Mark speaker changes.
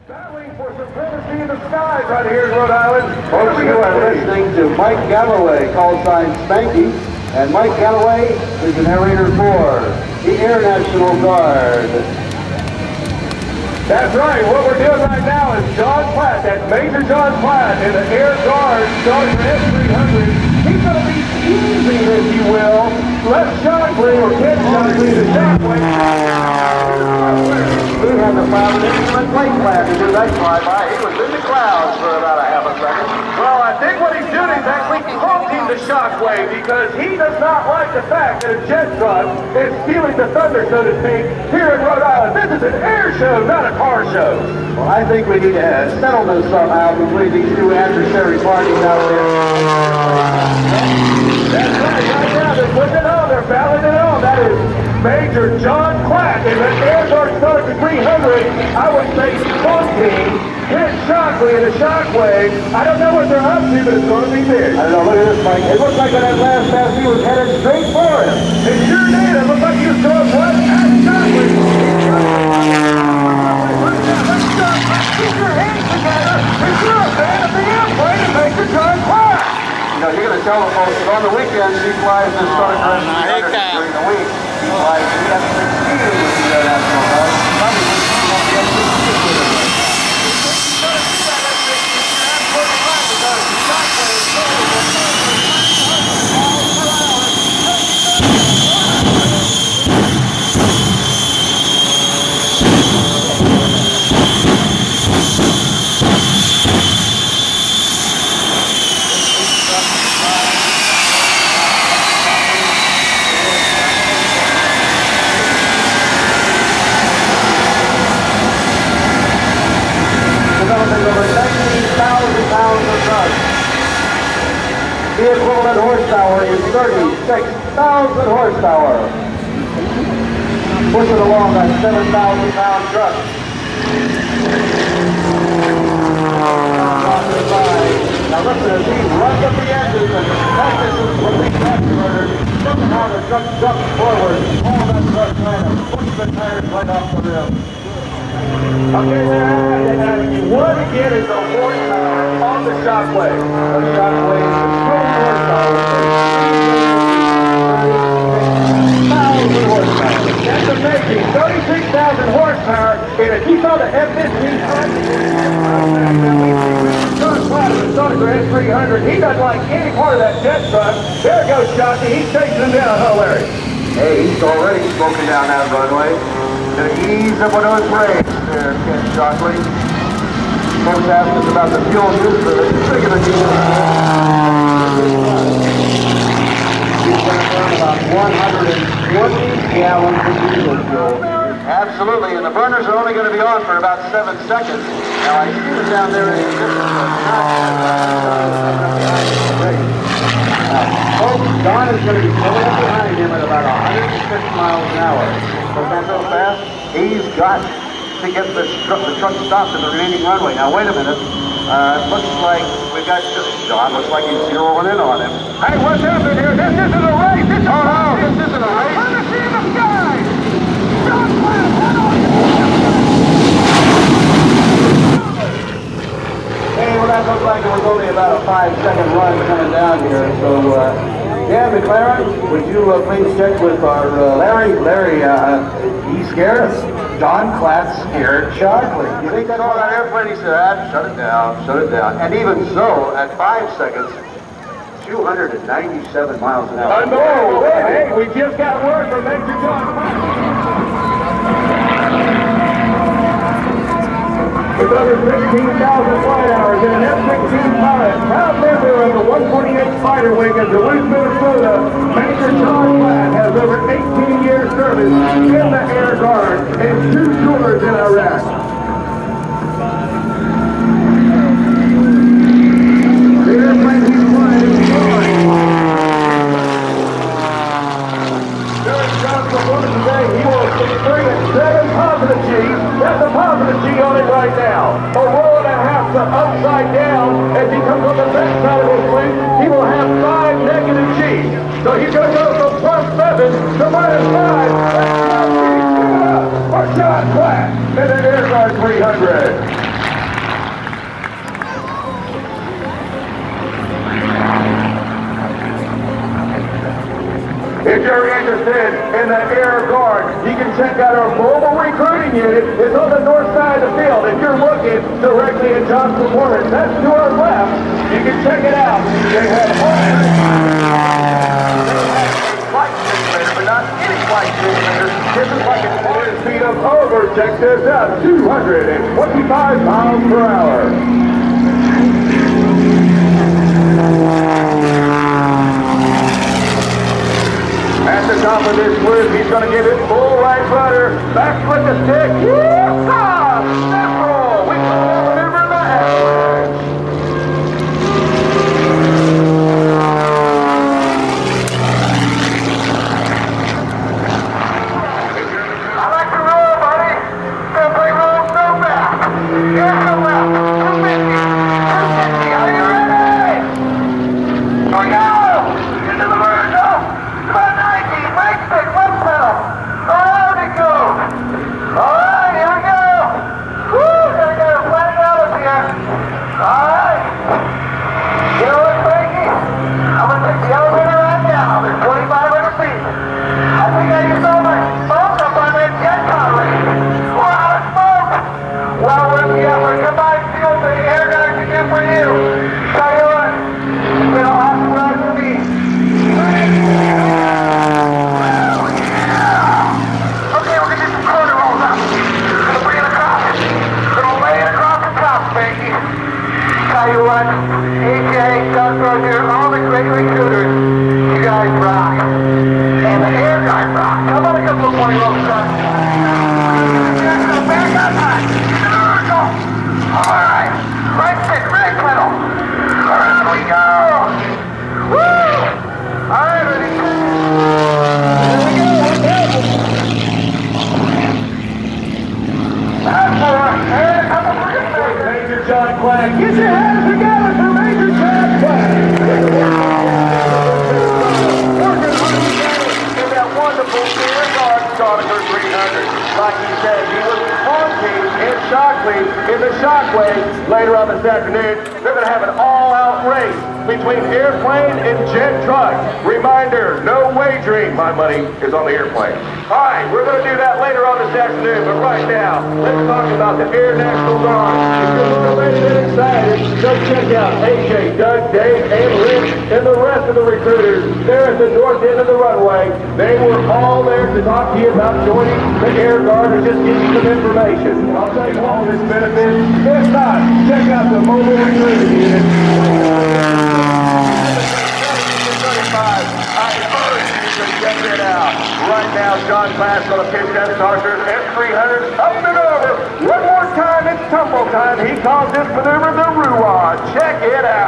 Speaker 1: Battling for supremacy in the skies right here in Rhode Island.
Speaker 2: Folks, you are listening to Mike Galloway, call sign Spanky. And Mike Galloway is the narrator for the Air National Guard.
Speaker 1: That's right. What we're doing right now is John Klatt, that's Major John Klatt in the Air Guard, starting for S-300. He's going to be teasing, if you will, Les Shockwave or Ken Shockwave, the Shockwave.
Speaker 2: He had to file an instrument plate plan to do that flyby. He was in the clouds for about a half a second.
Speaker 1: Well, I think what he's doing is actually taunting the Shockwave because he does not like the fact that a jet truck is stealing the thunder, so to speak, here in Rhode Island. This is an air show, not a car show.
Speaker 2: Well, I think we need to settle this somehow between these two adversary parties out there.
Speaker 1: That's right. Right now, they're putting it on. They're battling it on. That is Major John Klatt in the Air Guard starting 300. I would say taunting Ken Shockwave and the Shockwave. I don't know what they're up to, but it's going to be big.
Speaker 2: I don't know. Look at this, Mike. It looks like on that last pass he was headed straight for him.
Speaker 1: It sure did. It looked like he was throwing blood at Shockwave. Keep your hands together. If you're a fan of the airplane, and Major John Klatt.
Speaker 2: You know, you're going to tell the folks that on the weekends he flies this sort of during the week. He flies the F-16 with the Air National Guard. Probably with the F-16 with him. The equivalent horsepower is 36,000 horsepower. Push it along that 7,000-pound truck. Now listen, as he runs up the edges and practices with the afterburner, look at how the truck jumps forward. All that truck trying to push the tires right off the rim.
Speaker 1: Okay, there. What again is the horsepower on the Shockwave?
Speaker 2: The Shockwave is strong horsepower. 36,000 horsepower.
Speaker 1: That's amazing. 36,000 horsepower. And if you saw the F-15 John Klatt was starting for S-300, he doesn't like any part of that jet truck. There goes Shockey. He's chasing him down. Huh, Larry?
Speaker 2: Hey, he's already smoking down that runway. Gonna ease up with those brakes there, Ken Shockwave. Folks asked us about the fuel use for the bigger diesel. He's gonna burn about 120 gallons of diesel fuel. Absolutely, and the burners are only going to be on for about 7 seconds. Now I see them down there in the distance. Folks, Don is going to be pulling up behind him at about 106 miles an hour. But that's so fast, he's got to get the truck stopped in the remaining runway. Now, wait a minute. Looks like we've got John. Looks like he's zeroing in on him.
Speaker 1: Hey, what's happening here? This isn't a race. This
Speaker 2: isn't a race.
Speaker 1: Let us see in the sky. John Klatt, head on.
Speaker 2: Hey, well, that looks like it was only about a 5-second run coming down here. So, Dan McLaren, would you please check with our Larry? Larry, he's scared. John Klatt scared Shockwave. You think that on that airplane? He said, shut it down, shut it down. And even so, at 5 seconds, 297 miles an hour.
Speaker 1: I know. Hey, we just got word from Major John Klatt. With over 16,000 flight hours and an F-16 pilot, proud member of the 148th Fighter Wing of Duluth, Minnesota, Major John Klatt has over 18 years service in the Air Guard and 2 tours in Iraq. The airplane he's flying is flying. During John's performance today, he will experience 7 positive G's. That's a positive G on it right now. A roll and a half to upside down. As he comes on the back side of his wing, he will have 5 negative G's. So he's going to go from +7 to -5. That's 5 G's. Give it up for John Klatt in an Air Guard 300. that Air Guard. You can check out our mobile recruiting unit. It's on the north side of the field. If you're looking directly at John's performance, that's to our left. You can check it out. They have flight simulator, but not any flight simulator. This is like a speed of over, check this out, 225 miles per hour. At the top of this loop, he's going to give it full right rudder, back with the stick. Stop! Central! We can maneuver the avalanche. I like to roll, buddy. Simply roll so fast. Here's the left. 250. 250. Are you ready? Here we go! Into the vertical. About 90. Right stick. Left pedal. Around it goes. All right, here we go. Woo! There we go. Flat balance here. All right. You know what, Frankie? I'm going to take the elevator right now. There's 2,500 feet. I think I used all my smoke up on that jet already. We're out of smoke. Well, we're the effort. Combined fuel for the air guys to do for you. Tell you what, it's been a hot ride for me. Okay, we're going to do some corner rolls up. Gonna bring it across. Gonna lay it across the top, Frankie. Tell you what, AJ, Doug Roger, all the great recruiters, you guys rock. And the air guy rock. Come on, a couple of corner rolls up. Back up high. All right, right stick, right pedal. Around we go. Woo! All right, ready? Major John Klatt. Get your hands together for Major John Klatt. Working hard together in that wonderful Air Guard Starter 300. Like he said, he was on team in Shockwave, in the Shockwave later on this afternoon. They're going to have an all-out race between airplane and jet truck. Reminder, no wagering. My money is on the airplane. All right, we're going to do that later on this afternoon, but right now, let's talk about the Air National Guard. If you're motivated and excited, go check out AJ, Doug, Dave, and Rich, and the rest of the recruiters there at the north end of the runway. They were all there to talk to you about joining the Air Guard and just give you some information. I'll tell you all this benefits. If not, check out the mobile recruiting unit. I urge you to check it out. Right now, John Klatt's going to pitch that Starter S300 up and over. One more time, it's tumble time. He calls this maneuver the Ruan. Check it out.